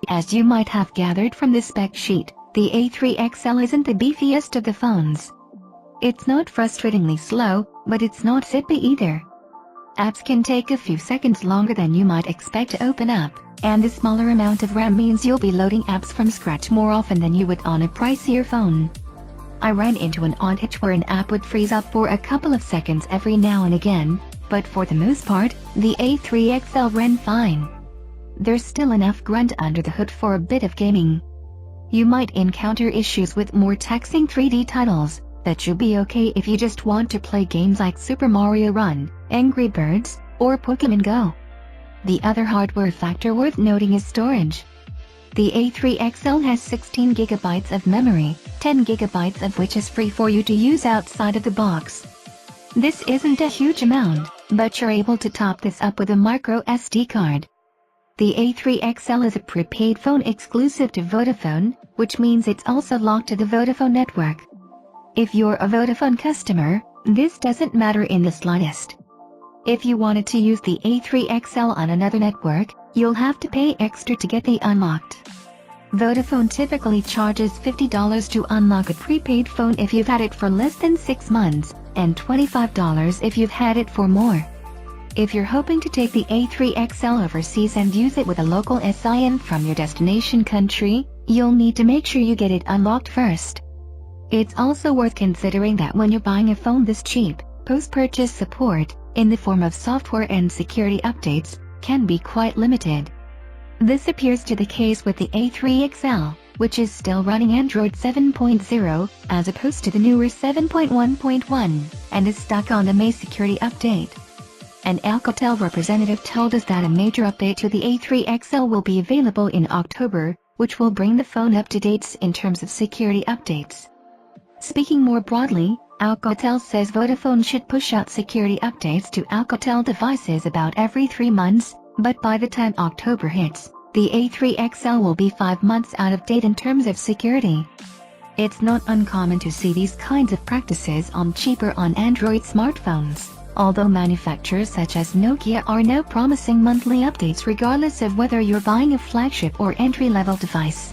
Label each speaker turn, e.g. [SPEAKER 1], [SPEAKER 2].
[SPEAKER 1] As you might have gathered from the spec sheet, the A3 XL isn't the beefiest of the phones. It's not frustratingly slow, but it's not zippy either. Apps can take a few seconds longer than you might expect to open up, and the smaller amount of RAM means you'll be loading apps from scratch more often than you would on a pricier phone. I ran into an odd hitch where an app would freeze up for a couple of seconds every now and again, but for the most part, the A3 XL ran fine. There's still enough grunt under the hood for a bit of gaming. You might encounter issues with more taxing 3D titles, but you'll be okay if you just want to play games like Super Mario Run, Angry Birds, or Pokémon Go. The other hardware factor worth noting is storage. The A3 XL has 16 GB of memory, 10 GB of which is free for you to use outside of the box. This isn't a huge amount, but you're able to top this up with a micro SD card. The A3 XL is a prepaid phone exclusive to Vodafone, which means it's also locked to the Vodafone network. If you're a Vodafone customer, this doesn't matter in the slightest. If you wanted to use the A3 XL on another network, you'll have to pay extra to get it unlocked. Vodafone typically charges $50 to unlock a prepaid phone if you've had it for less than 6 months, and $25 if you've had it for more. If you're hoping to take the A3 XL overseas and use it with a local SIM from your destination country, you'll need to make sure you get it unlocked first. It's also worth considering that when you're buying a phone this cheap, post-purchase support, in the form of software and security updates, can be quite limited. This appears to be the case with the A3 XL, which is still running Android 7.0, as opposed to the newer 7.1.1, and is stuck on the May security update. An Alcatel representative told us that a major update to the A3 XL will be available in October, which will bring the phone up to date in terms of security updates. Speaking more broadly, Alcatel says Vodafone should push out security updates to Alcatel devices about every 3 months, but by the time October hits, the A3 XL will be 5 months out of date in terms of security. It's not uncommon to see these kinds of practices on cheaper Android smartphones, although manufacturers such as Nokia are now promising monthly updates regardless of whether you're buying a flagship or entry-level device.